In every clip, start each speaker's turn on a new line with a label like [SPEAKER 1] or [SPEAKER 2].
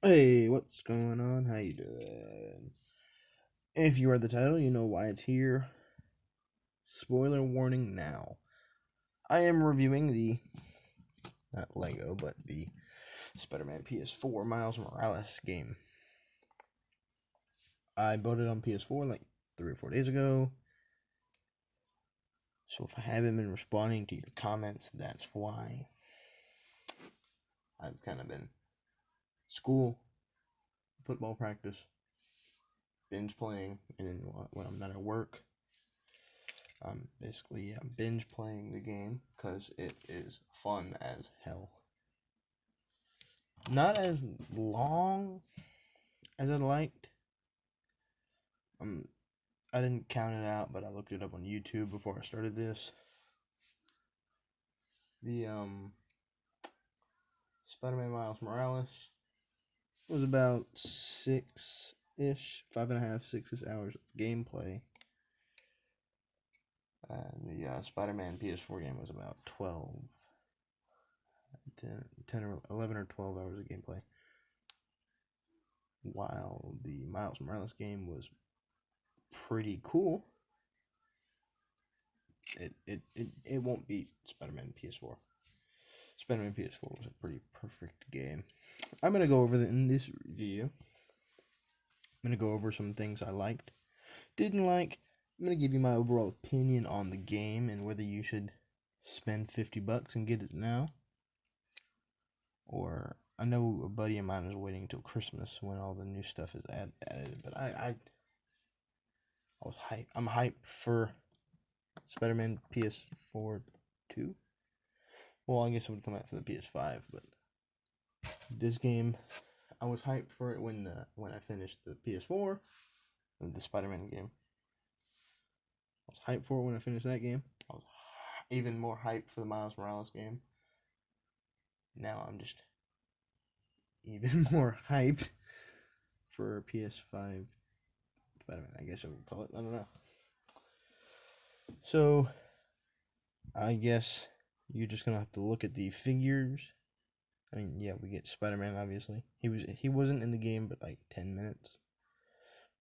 [SPEAKER 1] Hey, what's going on? How you doing? If you read the title, you know why it's here. Spoiler warning now. I am reviewing the, not Lego, but the Spider-Man PS4 Miles Morales game. I bought it on PS4 like 3 or 4 days ago. So if I haven't been responding to your comments, that's why. I've kind of been school, football practice, binge playing, and then when I'm not at work, basically binge playing the game because it is fun as hell. Not as long as I liked. Um, I didn't count it out, but I looked it up on YouTube before I started this. The Spider-Man Miles Morales was about 6-ish, 5.5, 6-ish hours of gameplay. The Spider-Man PS4 game was about 10 or 11 or 12 hours of gameplay. While the Miles Morales game was pretty cool, it won't beat Spider-Man PS4. Spider-Man PS4 was a pretty perfect game. I'm gonna go over in this video. I'm gonna go over some things I liked, didn't like. I'm gonna give you my overall opinion on the game and whether you should spend $50 and get it now, or I know a buddy of mine is waiting until Christmas when all the new stuff is added. But I was hyped. I'm hyped for Spider-Man PS4 2. Well, I guess it would come out for the PS5, but this game, I was hyped for it when I finished the PS4, the Spider-Man game. I was hyped for it when I finished that game. I was even more hyped for the Miles Morales game. Now I'm just even more hyped for PS5 Spider-Man, I guess I would call it. I don't know. So, I guess you're just gonna have to look at the figures. I mean, yeah, we get Spider-Man, obviously. He wasn't in the game but like 10 minutes.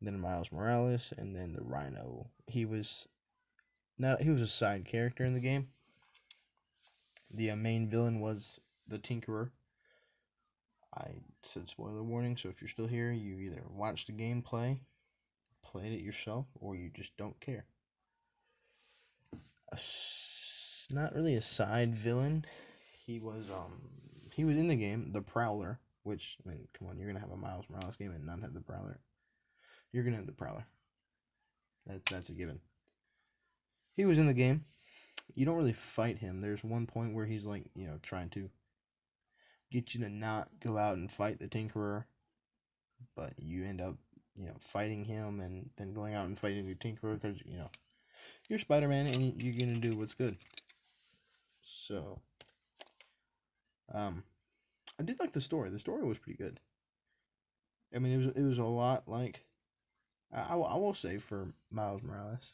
[SPEAKER 1] Then Miles Morales, and then the Rhino. He was a side character in the game. The main villain was the Tinkerer. I said spoiler warning, so if you're still here, you either watched the gameplay, played it yourself, or you just don't care. Not really a side villain. He was in the game, the Prowler, which, I mean, come on, you're gonna have a Miles Morales game and not have the Prowler. You're gonna have the Prowler. That's a given. He was in the game. You don't really fight him. There's one point where he's like, trying to get you to not go out and fight the Tinkerer, but you end up, fighting him and then going out and fighting the Tinkerer because, you're Spider-Man and you're gonna do what's good. So, I did like the story. The story was pretty good. I mean, it was a lot like, I will say for Miles Morales,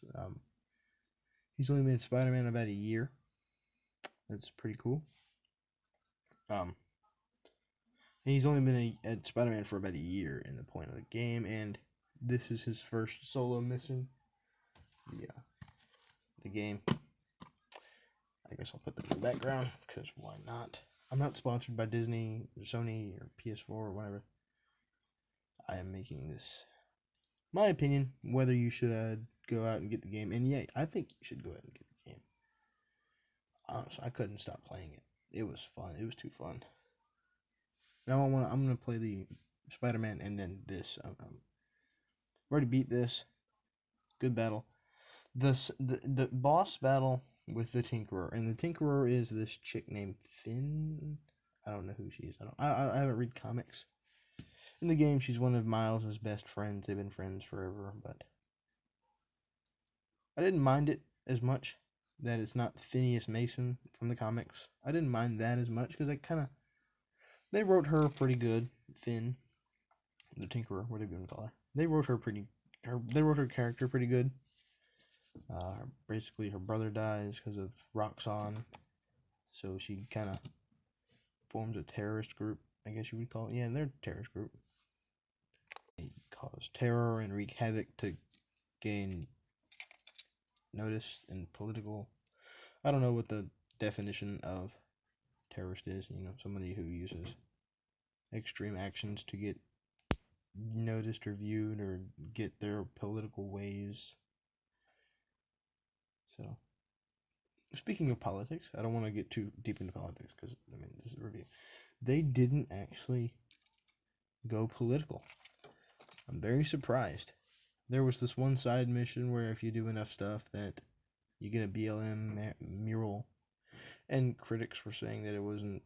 [SPEAKER 1] he's only been Spider-Man about a year. That's pretty cool. He's only been at Spider-Man for about a year in the point of the game, and this is his first solo mission. Yeah, the game. I guess I'll put that in the background, because why not? I'm not sponsored by Disney, or Sony, or PS4, or whatever. I am making this my opinion, whether you should go out and get the game. And yeah, I think you should go ahead and get the game. Honestly, I couldn't stop playing it. It was fun. It was too fun. Now I'm gonna play the Spider-Man and then this. I've already beat this. Good battle. The boss battle with the Tinkerer, and the Tinkerer is this chick named Finn. I don't know who she is. I haven't read comics. In the game, she's one of Miles' best friends. They've been friends forever, but I didn't mind it as much that it's not Phineas Mason from the comics. I didn't mind that as much because they wrote her pretty good. Finn, the Tinkerer, whatever you want to call her. They wrote her character pretty good. Basically, her brother dies because of Roxxon, so she kind of forms a terrorist group I guess you would call it. Yeah, they're a terrorist group. They cause terror and wreak havoc to gain notice in political. I don't know what the definition of terrorist is. Somebody who uses extreme actions to get noticed or viewed or get their political ways. So, speaking of politics, I don't want to get too deep into politics because, this is a review. They didn't actually go political. I'm very surprised. There was this one side mission where if you do enough stuff that you get a BLM mural, and critics were saying that it wasn't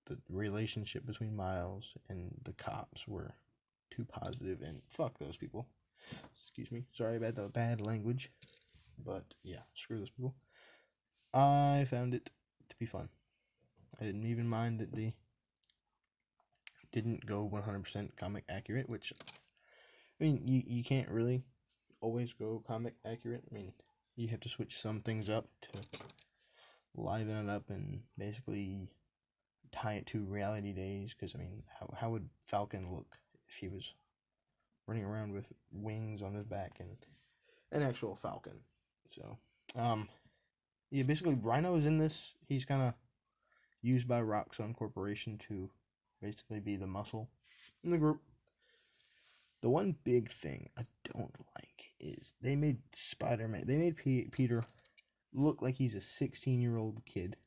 [SPEAKER 1] the relationship between Miles and the cops were too positive, and fuck those people. Excuse me. Sorry about the bad language. But yeah, screw those people. I found it to be fun. I didn't even mind that they didn't go 100% comic accurate, which, you can't really always go comic accurate. You have to switch some things up to liven it up and basically tie it to reality days, because, how would Falcon look if he was running around with wings on his back and an actual falcon? So, yeah, basically Rhino is in this. He's kind of used by Roxxon Corporation to basically be the muscle in the group. The one big thing I don't like is they made Spider-Man, they made Peter look like he's a 16-year-old kid,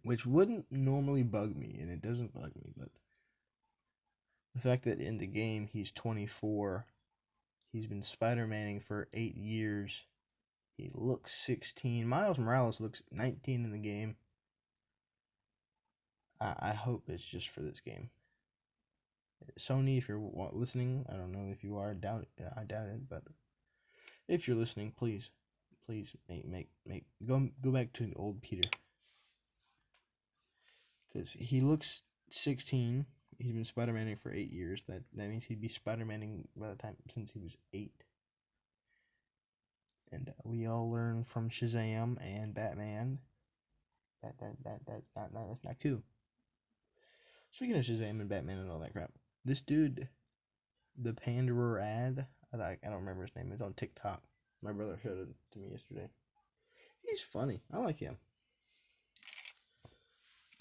[SPEAKER 1] which wouldn't normally bug me, and it doesn't bug me, but the fact that in the game he's 24, he's been Spider-Maning for 8 years, he looks 16. Miles Morales looks 19 in the game. I hope it's just for this game. Sony, if you're listening, I don't know if you are, I doubt it, but if you're listening, please go back to old Peter, because he looks 16. He's been Spider-Maning for 8 years. That means he'd be Spider-Maning by the time since he was 8. And we all learn from Shazam and Batman that's not cool. Speaking of Shazam and Batman and all that crap, this dude, the Panderer ad, I don't remember his name. It's on TikTok. My brother showed it to me yesterday. He's funny. I like him.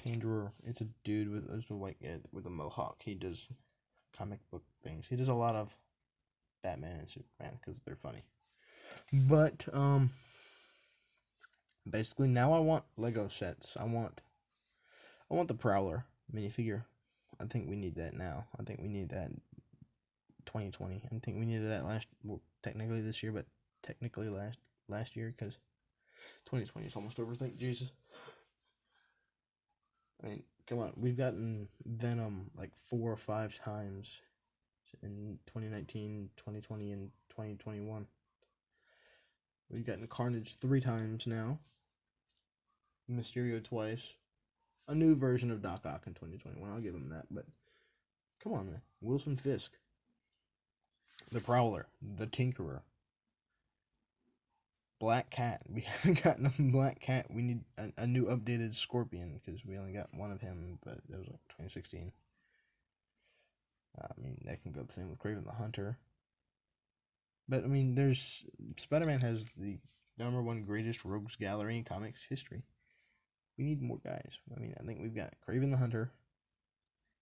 [SPEAKER 1] Panderer. It's a dude with a white guy with a mohawk. He does comic book things. He does a lot of Batman and Superman because they're funny. But basically now I want Lego sets. I want the Prowler minifigure. I think we need that now. I think we need that 2020. I think we needed that technically this year, but technically last year, because 2020 is almost over. Thank Jesus. Come on. We've gotten Venom like 4 or 5 times in 2019, 2020, and 2021. We've gotten Carnage 3 times now. Mysterio twice. A new version of Doc Ock in 2021. I'll give him that, but come on, man. Wilson Fisk. The Prowler. The Tinkerer. Black Cat. We haven't gotten a Black Cat. We need a new updated Scorpion, because we only got one of him, but that was like 2016. That can go the same with Kraven the Hunter. But, there's... Spider-Man has the #1 greatest rogues gallery in comics history. We need more guys. I think we've got Kraven the Hunter,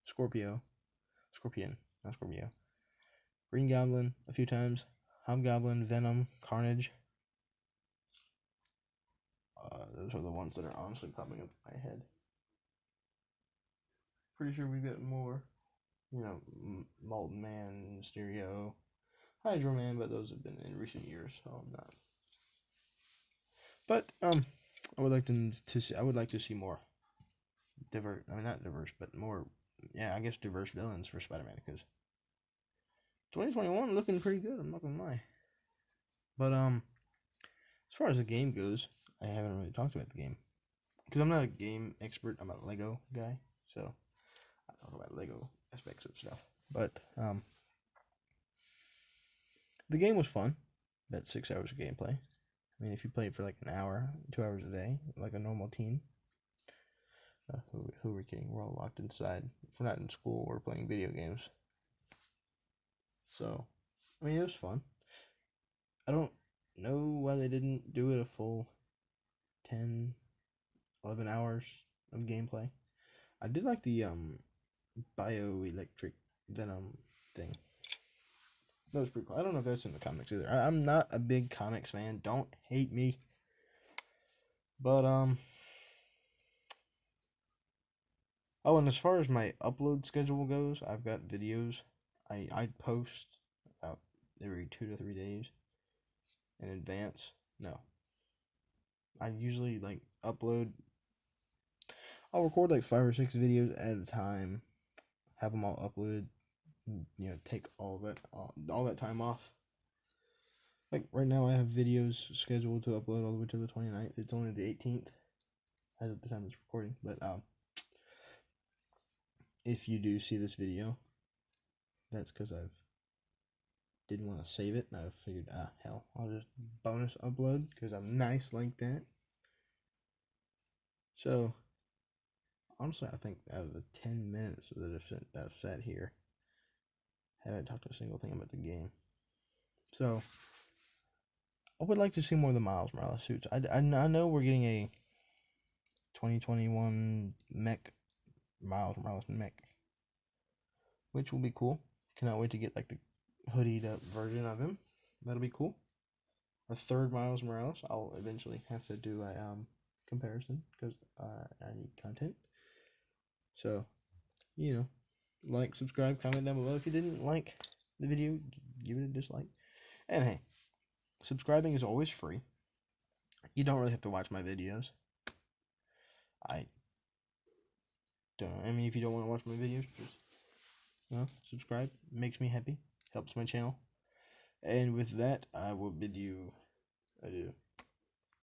[SPEAKER 1] Scorpion, not Scorpio, Green Goblin a few times, Hobgoblin, Venom, Carnage. Those are the ones that are honestly popping up in my head. Pretty sure we've got more. Molten Man, Mysterio, Hydro Man, but those have been in recent years, so I'm not. But I would like to see more diverse. Not diverse, but more. Yeah, I guess diverse villains for Spider-Man, because 2021 looking pretty good. I'm not gonna lie. But as far as the game goes, I haven't really talked about the game, because I'm not a game expert. I'm a Lego guy, so I talk about Lego aspects of stuff. But the game was fun. About 6 hours of gameplay. If you play it for like an hour, 2 hours a day, like a normal teen, who we're kidding? We're all locked inside. If we're not in school, we're playing video games. So, I mean, it was fun. I don't know why they didn't do it a full 10, 11 hours of gameplay. I did like the bioelectric venom thing. That was pretty cool. I don't know if that's in the comics either. I'm not a big comics fan. Don't hate me. But oh, and as far as my upload schedule goes, I've got videos. I post about every 2 to 3 days in advance. No, I usually like upload. I'll record like 5 or 6 videos at a time, have them all uploaded. Take all that time off. Like right now, I have videos scheduled to upload all the way to the 29th. It's only the 18th as of the time of this recording. But if you do see this video, that's because I didn't want to save it, and I figured, hell, I'll just bonus upload because I'm nice like that. So, honestly, I think out of the 10 minutes that I've sat here, I haven't talked a single thing about the game. So, I would like to see more of the Miles Morales suits. I know we're getting a 2021 Miles Morales mech, which will be cool. Cannot wait to get like the hoodied up version of him. That'll be cool. A third Miles Morales. I'll eventually have to do a comparison because I need content. So, like, subscribe, comment down below. If you didn't like the video, give it a dislike. And hey, subscribing is always free. You don't really have to watch my videos. I don't know. I mean, if you don't want to watch my videos, just subscribe. It makes me happy. Helps my channel. And with that, I will bid you adieu.